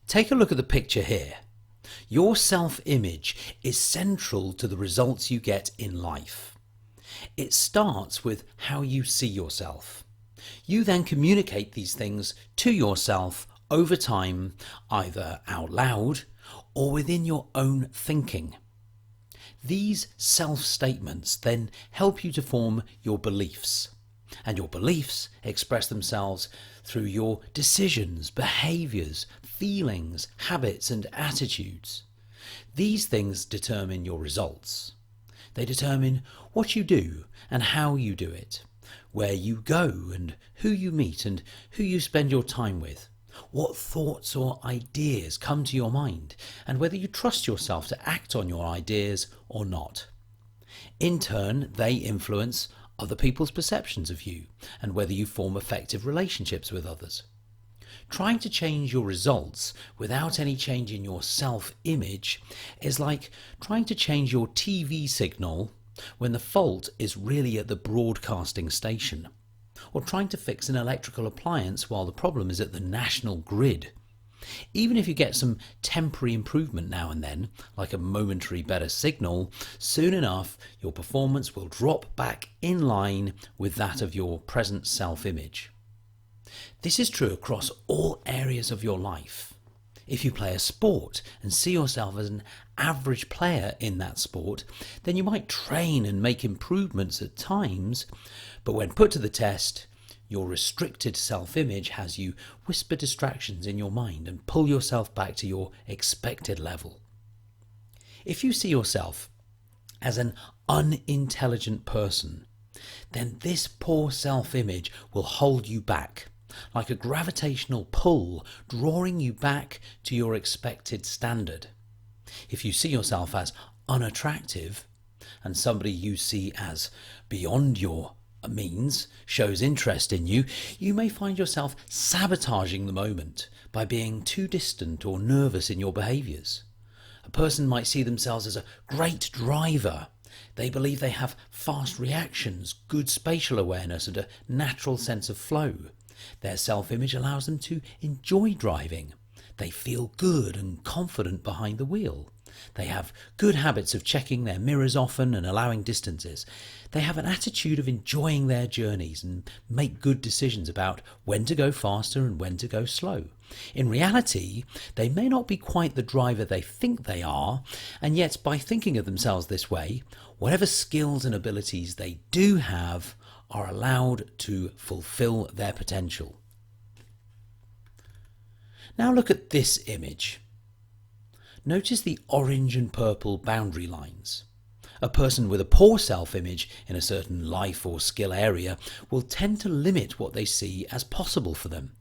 Take a look at the picture here. Your self-image is central to the results you get in life. It starts with how you see yourself. You then communicate these things to yourself over time, either out loud or within your own thinking. These self-statements then help you to form your beliefs, and your beliefs express themselves through your decisions, behaviours, feelings, habits and attitudes. These things determine your results. They determine what you do and how you do it, where you go and who you meet and who you spend your time with, what thoughts or ideas come to your mind, and whether you trust yourself to act on your ideas or not. In turn, they influence other people's perceptions of you and whether you form effective relationships with others. Trying to change your results without any change in your self-image is like trying to change your TV signal when the fault is really at the broadcasting station, or trying to fix an electrical appliance while the problem is at the national grid. Even if you get some temporary improvement now and then, like a momentary better signal, soon enough your performance will drop back in line with that of your present self-image. This is true across all areas of your life. If you play a sport and see yourself as an average player in that sport, then you might train and make improvements at times, but when put to the test, your restricted self-image has you whisper distractions in your mind and pull yourself back to your expected level. If you see yourself as an unintelligent person, then this poor self-image will hold you back, like a gravitational pull drawing you back to your expected standard. If you see yourself as unattractive, and somebody you see as beyond your means shows interest in you, you may find yourself sabotaging the moment by being too distant or nervous in your behaviours. A person might see themselves as a great driver. They believe they have fast reactions, good spatial awareness and a natural sense of flow. Their self-image allows them to enjoy driving. They feel good and confident behind the wheel. They have good habits of checking their mirrors often and allowing distances. They have an attitude of enjoying their journeys and make good decisions about when to go faster and when to go slow. In reality, they may not be quite the driver they think they are, and yet by thinking of themselves this way, whatever skills and abilities they do have are allowed to fulfill their potential. Now look at this image. Notice the orange and purple boundary lines. A person with a poor self-image in a certain life or skill area will tend to limit what they see as possible for them.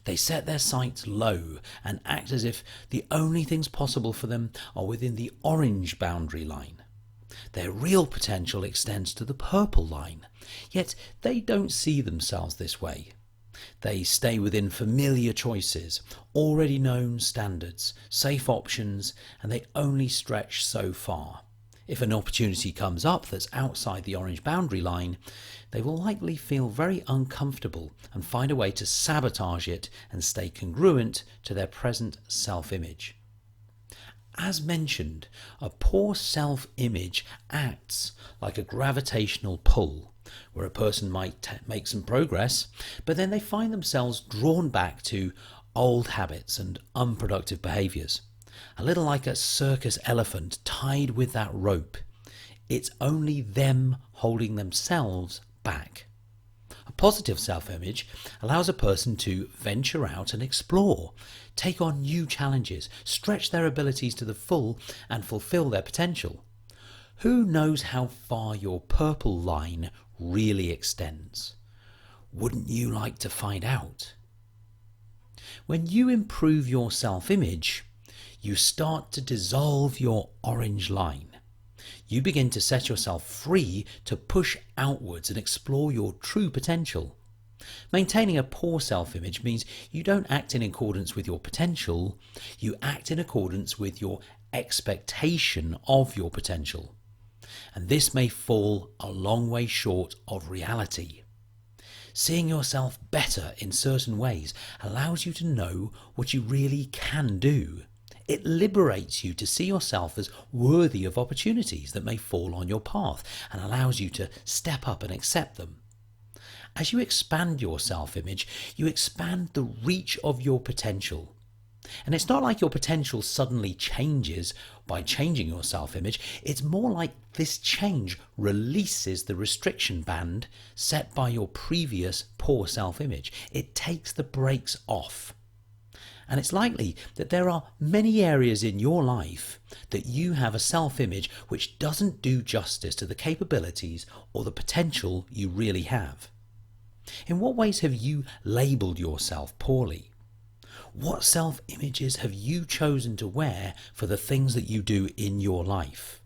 They set their sights low and act as if the only things possible for them are within the orange boundary line. Their real potential extends to the purple line, yet they don't see themselves this way. They stay within familiar choices, already known standards, safe options, and they only stretch so far. If an opportunity comes up that's outside the orange boundary line, they will likely feel very uncomfortable and find a way to sabotage it and stay congruent to their present self-image. As mentioned, a poor self-image acts like a gravitational pull, where a person might make some progress, but then they find themselves drawn back to old habits and unproductive behaviours. A little like a circus elephant tied with that rope. It's only them holding themselves back. A positive self-image allows a person to venture out and explore, take on new challenges, stretch their abilities to the full and fulfill their potential. Who knows how far your purple line really extends? Wouldn't you like to find out? When you improve your self-image, you start to dissolve your orange line. You begin to set yourself free to push outwards and explore your true potential. Maintaining a poor self-image means you don't act in accordance with your potential, you act in accordance with your expectation of your potential. And this may fall a long way short of reality. Seeing yourself better in certain ways allows you to know what you really can do. It liberates you to see yourself as worthy of opportunities that may fall on your path and allows you to step up and accept them. As you expand your self-image, you expand the reach of your potential. And it's not like your potential suddenly changes by changing your self-image. It's more like this change releases the restriction band set by your previous poor self-image. It takes the brakes off. And it's likely that there are many areas in your life that you have a self-image which doesn't do justice to the capabilities or the potential you really have. In what ways have you labelled yourself poorly? What self-images have you chosen to wear for the things that you do in your life?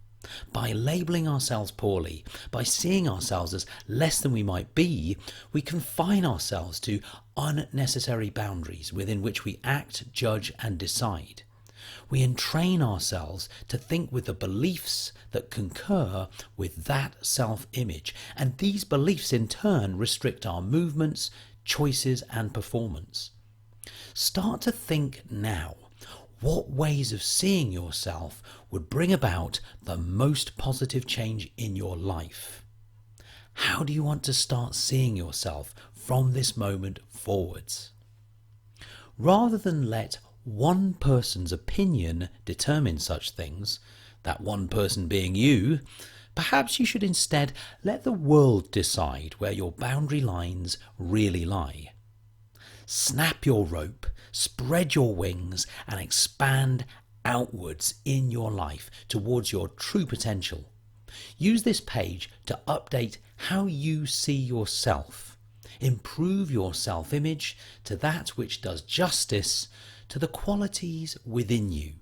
By labelling ourselves poorly, by seeing ourselves as less than we might be, we confine ourselves to unnecessary boundaries within which we act, judge and decide. We entrain ourselves to think with the beliefs that concur with that self-image, and these beliefs in turn restrict our movements, choices and performance. Start to think now. What ways of seeing yourself would bring about the most positive change in your life? How do you want to start seeing yourself from this moment forwards? Rather than let one person's opinion determine such things, that one person being you, perhaps you should instead let the world decide where your boundary lines really lie. Snap your rope, spread your wings and expand outwards in your life towards your true potential. Use this page to update how you see yourself. Improve your self-image to that which does justice to the qualities within you.